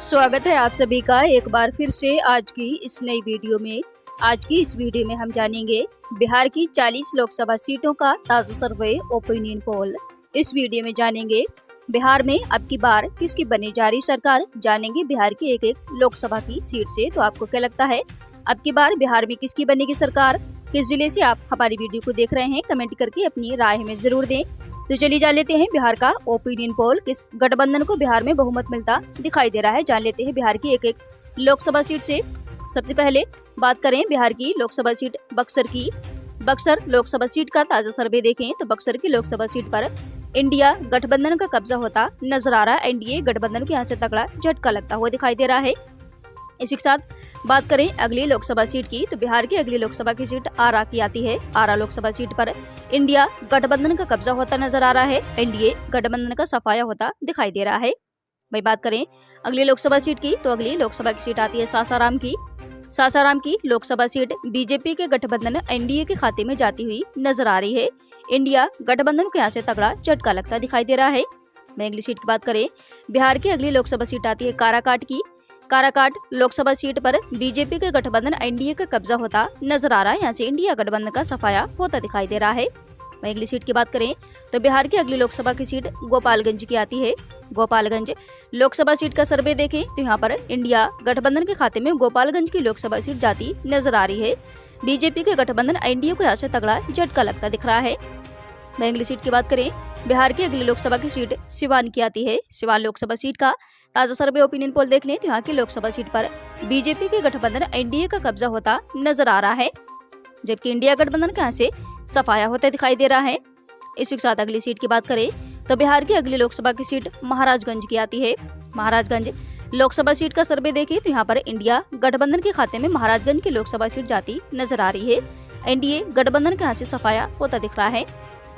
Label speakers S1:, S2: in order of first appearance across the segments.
S1: स्वागत है आप सभी का एक बार फिर से आज की इस नई वीडियो में। आज की इस वीडियो में हम जानेंगे बिहार की 40 लोकसभा सीटों का ताज़ा सर्वे ओपिनियन पोल। इस वीडियो में जानेंगे बिहार में अब की बार किसकी बनी जा रही सरकार। जानेंगे बिहार की एक एक लोकसभा की सीट से। तो आपको क्या लगता है अब की बार बिहार में किसकी बनेगी सरकार? किस जिले से आप हमारी वीडियो को देख रहे हैं? कमेंट करके अपनी राय हमें जरूर दें। तो चलिए जान लेते हैं बिहार का ओपिनियन पोल। किस गठबंधन को बिहार में बहुमत मिलता दिखाई दे रहा है, जान लेते हैं बिहार की एक एक लोकसभा सीट से। सबसे पहले बात करें बिहार की लोकसभा सीट बक्सर की। बक्सर लोकसभा सीट का ताजा सर्वे देखें तो बक्सर की लोकसभा सीट पर इंडिया गठबंधन का कब्जा होता नजर आ रहा है। एनडीए गठबंधन को यहाँ से तगड़ा झटका लगता हुआ दिखाई दे रहा है। इसी के साथ बात करें अगली लोकसभा सीट की तो बिहार की अगली लोकसभा की सीट आरा की आती है। आरा लोकसभा सीट पर इंडिया गठबंधन का कब्जा होता नजर आ रहा है। एनडीए गठबंधन का सफाया होता दिखाई दे रहा है। वही बात करें अगली लोकसभा सीट की तो अगली लोकसभा की सीट आती है सासाराम की। सासाराम की लोकसभा सीट बीजेपी के गठबंधन एनडीए के खाते में जाती हुई नजर आ रही है। इंडिया गठबंधन को यहाँ से तगड़ा झटका लगता दिखाई दे रहा है। वही अगली सीट की बात करें बिहार की अगली लोकसभा सीट आती है काराकाट की। काराकाट लोकसभा सीट पर बीजेपी के गठबंधन एनडीए का कब्जा होता नजर आ रहा है। यहाँ से इंडिया गठबंधन का सफाया होता दिखाई दे रहा है। वहीं अगली सीट की बात करें तो बिहार की अगली लोकसभा की सीट गोपालगंज की आती है। गोपालगंज लोकसभा सीट का सर्वे देखें तो यहाँ पर इंडिया गठबंधन के खाते में गोपालगंज की लोकसभा सीट जाती नजर आ रही है। बीजेपी के गठबंधन एनडीए को यहाँ से तगड़ा झटका लगता दिख रहा है। वहीं अगली सीट की बात करें बिहार की अगली लोकसभा की सीट सिवान की आती है। सिवान लोकसभा सीट का ताजा सर्वे ओपिनियन पोल देख लें तो यहाँ की लोकसभा सीट पर बीजेपी के गठबंधन एनडीए का कब्जा होता नजर आ रहा है, जबकि इंडिया गठबंधन का यहाँ से सफाया होता दिखाई दे रहा है। इसी के साथ अगली सीट की बात करें तो बिहार की अगली लोकसभा की सीट महाराजगंज की आती है। महाराजगंज लोकसभा सीट का सर्वे देखें तो यहाँ पर इंडिया गठबंधन के खाते में महाराजगंज की लोकसभा सीट जाती नजर आ रही है। एनडीए गठबंधन के यहाँ से सफाया होता दिख रहा है।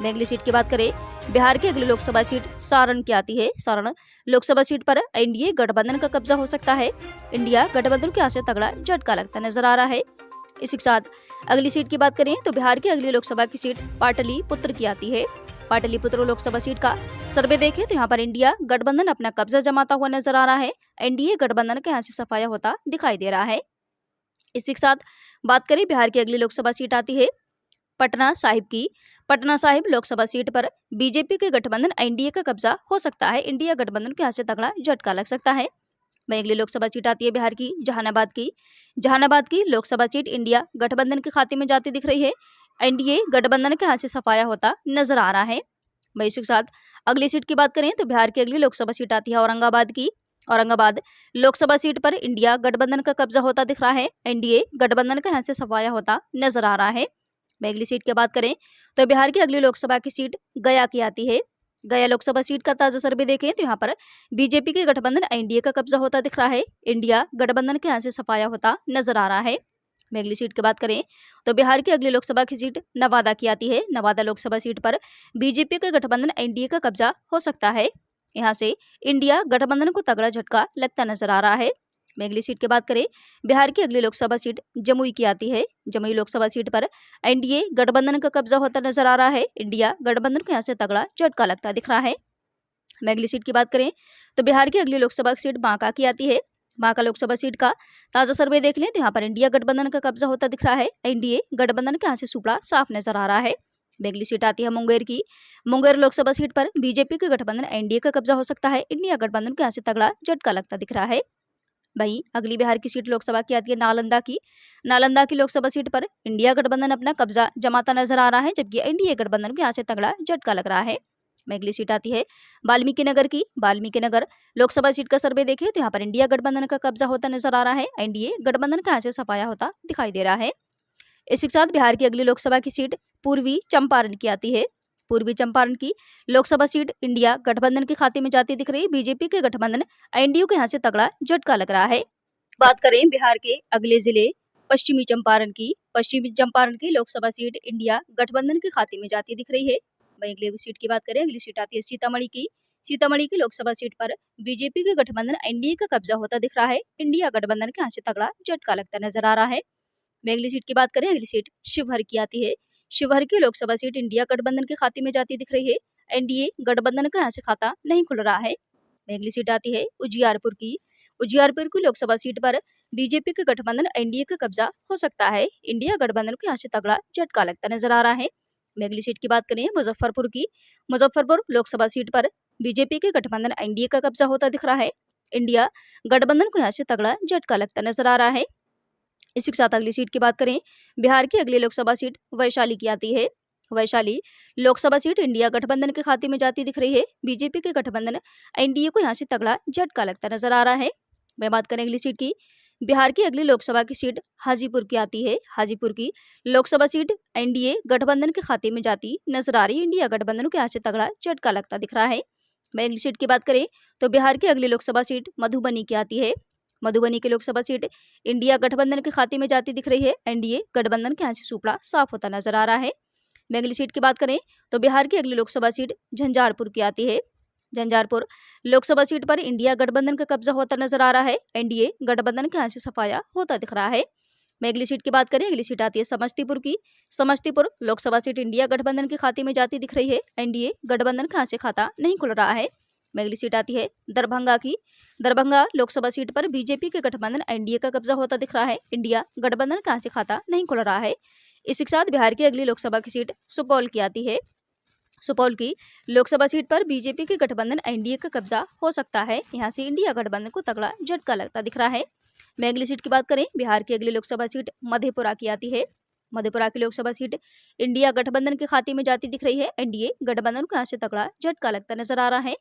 S1: अगली सीट की बात करें बिहार की अगली लोकसभा सीट सारण की आती है। सारण लोकसभा सीट पर एनडीए गठबंधन का कब्जा हो सकता है। इंडिया गठबंधन के यहाँ से तगड़ा झटका लगता नजर आ रहा है। इसी के साथ अगली सीट की बात करें तो बिहार की अगली लोकसभा की सीट पाटलिपुत्र की आती है। पाटलिपुत्र लोकसभा सीट का सर्वे देखें तो यहाँ पर इंडिया गठबंधन अपना कब्जा जमाता हुआ नजर आ रहा है। एनडीए गठबंधन के यहाँ से सफाया होता दिखाई दे रहा है। इसी के साथ बात करें बिहार की अगली लोकसभा सीट आती है पटना साहिब की। पटना साहिब लोकसभा सीट पर बीजेपी के गठबंधन एनडीए का कब्जा हो सकता है। इंडिया गठबंधन के यहाँ से तगड़ा झटका लग सकता है। वहीं अगली लोकसभा सीट आती है बिहार की जहानाबाद की। जहानाबाद की लोकसभा सीट इंडिया गठबंधन के खाते में जाती दिख रही है। एनडीए गठबंधन के यहाँ से सफाया होता नजर आ रहा है। वहीं इसी के साथ अगली सीट की बात करें तो बिहार की अगली लोकसभा सीट आती है औरंगाबाद की। औरंगाबाद लोकसभा सीट पर इंडिया गठबंधन का कब्जा होता दिख रहा है। एनडीए गठबंधन के यहाँ से सफाया होता नजर आ रहा है। अगली सीट की बात करें तो बिहार की अगली लोकसभा की सीट गया की आती है। गया लोकसभा सीट का ताजा सर्वे देखें तो यहाँ पर बीजेपी के गठबंधन एनडीए का कब्जा होता दिख रहा है। इंडिया गठबंधन के यहाँ से सफाया होता नजर आ रहा है। अगली सीट की बात करें तो बिहार की अगली लोकसभा की सीट नवादा की आती है। नवादा लोकसभा सीट पर बीजेपी के गठबंधन एनडीए का कब्जा हो सकता है। यहाँ से इंडिया गठबंधन को तगड़ा झटका लगता नजर आ रहा है। अगली सीट की बात करें बिहार की अगली लोकसभा सीट जमुई की आती है। जमुई लोकसभा सीट पर एनडीए गठबंधन का कब्जा होता नजर आ रहा है। इंडिया गठबंधन को यहाँ से तगड़ा झटका लगता दिख रहा है। अगली सीट की बात करें तो बिहार की अगली लोकसभा सीट बांका की आती है। बांका लोकसभा सीट का ताजा सर्वे देख लें तो यहाँ पर इंडिया गठबंधन का कब्जा होता दिख रहा है। एनडीए गठबंधन के यहाँ से सुपड़ा साफ नजर आ रहा है। अगली सीट आती है मुंगेर की। मुंगेर लोकसभा सीट पर बीजेपी के गठबंधन एनडीए का कब्जा हो सकता है। इंडिया गठबंधन के यहाँ से तगड़ा झटका लगता दिख रहा है। वहीं अगली बिहार की सीट लोकसभा की आती है नालंदा की। नालंदा की लोकसभा सीट पर इंडिया गठबंधन अपना कब्जा जमाता नजर आ रहा है, जबकि एनडीए गठबंधन के यहाँ से तगड़ा झटका लग रहा है। अगली सीट आती है वाल्मीकि नगर की। वाल्मीकि नगर लोकसभा सीट का सर्वे देखें तो यहाँ पर इंडिया गठबंधन का कब्जा होता नजर आ रहा है। एनडीए गठबंधन का यहाँ से सफाया होता दिखाई दे रहा है। इसी के साथ बिहार की अगली लोकसभा की सीट पूर्वी चंपारण की आती है। पूर्वी चंपारण की लोकसभा सीट इंडिया गठबंधन के खाते में जाती दिख रही है। बीजेपी के गठबंधन एनडीए के यहाँ से तगड़ा झटका लग रहा है। बात करें बिहार के अगले जिले पश्चिमी चंपारण की। पश्चिमी चंपारण की लोकसभा सीट इंडिया गठबंधन के खाते में जाती दिख रही है। वहीं अगली सीट की बात करें अगली सीट आती है सीतामढ़ी की। सीतामढ़ी की लोकसभा सीट पर बीजेपी के गठबंधन एनडीए का कब्जा होता दिख रहा है। इंडिया गठबंधन के यहाँ से तगड़ा झटका लगता नजर आ रहा है। अगली सीट की बात करें अगली सीट शिवहर की आती है। शिवहर की लोकसभा सीट इंडिया गठबंधन के खाते में जाती दिख रही है। एनडीए गठबंधन का यहाँ से खाता नहीं खुल रहा है। अगली सीट आती है उजियारपुर की। उजियारपुर की लोकसभा सीट पर बीजेपी के गठबंधन एनडीए का कब्जा हो सकता है। इंडिया गठबंधन को यहाँ से तगड़ा झटका लगता नजर आ रहा है। मैं अगली सीट की बात करें मुजफ्फरपुर की। मुजफ्फरपुर लोकसभा सीट पर बीजेपी के गठबंधन एनडीए का कब्जा होता दिख रहा है। इंडिया गठबंधन को यहाँ से तगड़ा झटका लगता नजर आ रहा है। इसी के साथ अगली सीट की बात करें, बिहार की अगली लोकसभा सीट वैशाली की आती है। वैशाली लोकसभा सीट इंडिया गठबंधन के खाते में जाती दिख रही है। बीजेपी के गठबंधन एनडीए को यहाँ से तगड़ा झटका लगता नजर आ रहा है। मैं बात करें अगली सीट की। बिहार की अगली लोकसभा की सीट हाजीपुर की आती है। हाजीपुर की लोकसभा सीट एनडीए गठबंधन के खाते में जाती नजर आ रही है। इंडिया गठबंधन को यहाँ से तगड़ा झटका लगता दिख रहा है। मैं अगली सीट की बात करें तो बिहार की अगली लोकसभा सीट मधुबनी की आती है। मधुबनी की लोकसभा सीट इंडिया गठबंधन के खाते में जाती दिख रही है। एनडीए गठबंधन के यहाँ से सुपड़ा साफ होता नजर आ रहा है। मैं अगली सीट की बात करें तो बिहार की अगली लोकसभा सीट झंझारपुर की आती है। झंझारपुर लोकसभा सीट पर इंडिया गठबंधन का कब्जा होता नजर आ रहा है। एनडीए गठबंधन के यहाँ से सफाया होता दिख रहा है। मैं अगली सीट की बात करें, अगली सीट आती है समस्तीपुर की। समस्तीपुर लोकसभा सीट इंडिया गठबंधन के खाते में जाती दिख रही है। एनडीए गठबंधन के यहाँ से खाता नहीं खुल रहा है। मैं अगली सीट आती है दरभंगा की। दरभंगा लोकसभा सीट पर बीजेपी के गठबंधन एनडीए का कब्जा होता दिख रहा है। इंडिया गठबंधन का यहाँ से खाता नहीं खुल रहा है। इसी के साथ बिहार की अगली लोकसभा की सीट सुपौल की आती है। सुपौल की लोकसभा सीट पर बीजेपी के गठबंधन एनडीए का कब्जा हो सकता है। यहाँ से इंडिया गठबंधन को तगड़ा झटका लगता दिख रहा है। मैं अगली सीट की बात करें, बिहार की अगली लोकसभा सीट मधेपुरा की आती है। मधेपुरा की लोकसभा सीट इंडिया गठबंधन के खाते में जाती दिख रही है। एनडीए गठबंधन को यहाँ से तगड़ा झटका लगता नजर आ रहा है।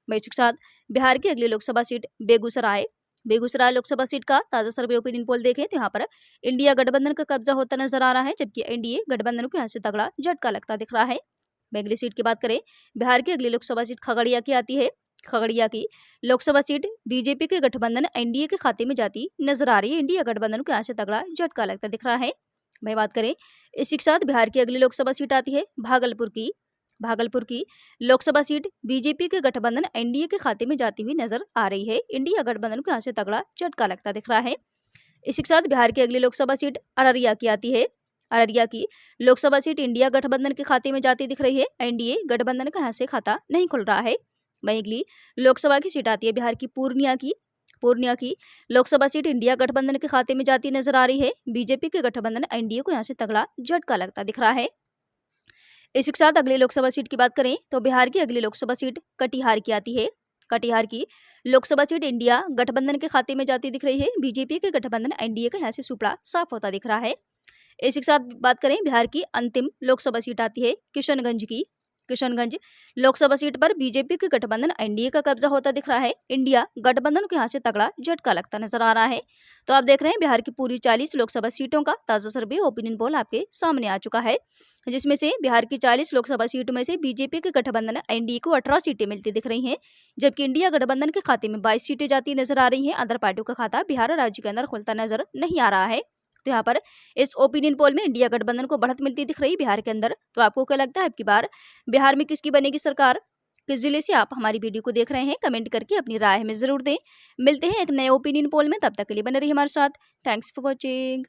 S1: मैं इसके साथ बिहार की अगली लोकसभा सीट बेगूसराय। बेगूसराय लोकसभा सीट का ताजा सर्वे ओपिनियन पोल देखें तो यहाँ पर इंडिया गठबंधन का कब्जा होता नजर आ रहा है, जबकि एनडीए गठबंधन को यहाँ से तगड़ा झटका लगता दिख रहा है। मैं अगली सीट की बात करें, बिहार की अगली लोकसभा सीट खगड़िया की आती है। खगड़िया की लोकसभा सीट बीजेपी के गठबंधन एनडीए के खाते में जाती नजर आ रही है। इंडिया गठबंधन को यहाँ से तगड़ा झटका लगता दिख रहा है। मैं बात करें इसी के साथ बिहार की अगली लोकसभा सीट आती है भागलपुर की। भागलपुर की लोकसभा सीट बीजेपी के गठबंधन एनडीए के खाते में जाती हुई नजर आ रही है। इंडिया गठबंधन को यहाँ से तगड़ा झटका लगता दिख रहा है। इसी के साथ बिहार की अगली लोकसभा सीट अररिया की आती है। अररिया की लोकसभा सीट इंडिया गठबंधन के खाते में जाती दिख रही है। एनडीए गठबंधन का यहाँ से खाता नहीं खुल रहा है। वहीं अगली लोकसभा की सीट आती है बिहार की पूर्णिया की। पूर्णिया की लोकसभा सीट इंडिया गठबंधन के खाते में जाती नजर आ रही है। बीजेपी के गठबंधन एनडीए को यहाँ से तगड़ा झटका लगता दिख रहा है। इसी के साथ अगली लोकसभा सीट की बात करें तो बिहार की अगली लोकसभा सीट कटिहार की आती है। कटिहार की लोकसभा सीट इंडिया गठबंधन के खाते में जाती दिख रही है। बीजेपी के गठबंधन एनडीए का यहाँ से सुपड़ा साफ होता दिख रहा है। इसी के साथ बात करें बिहार की अंतिम लोकसभा सीट आती है किशनगंज की। किशनगंज लोकसभा सीट पर बीजेपी के गठबंधन एनडीए का कब्जा होता दिख रहा है। इंडिया गठबंधन को यहाँ से तगड़ा झटका लगता नजर आ रहा है। तो आप देख रहे हैं बिहार की पूरी 40 लोकसभा सीटों का ताजा सर्वे ओपिनियन पोल आपके सामने आ चुका है, जिसमें से बिहार की 40 लोकसभा सीटों में से बीजेपी के गठबंधन एनडीए को 18 सीटें मिलती दिख रही हैं, जबकि इंडिया गठबंधन के खाते में 22 सीटें जाती नजर आ रही हैं। अदर पार्टियों का खाता बिहार राज्य के अंदर खुलता नजर नहीं आ रहा है। तो यहाँ पर इस ओपिनियन पोल में इंडिया गठबंधन को बढ़त मिलती दिख रही बिहार के अंदर। तो आपको क्या लगता है अब की बार बिहार में किसकी बनेगी सरकार? किस जिले से आप हमारी वीडियो को देख रहे हैं? कमेंट करके अपनी राय हमें जरूर दें। मिलते हैं एक नए ओपिनियन पोल में, तब तक के लिए बने रहिए हमारे साथ। Thanks for watching.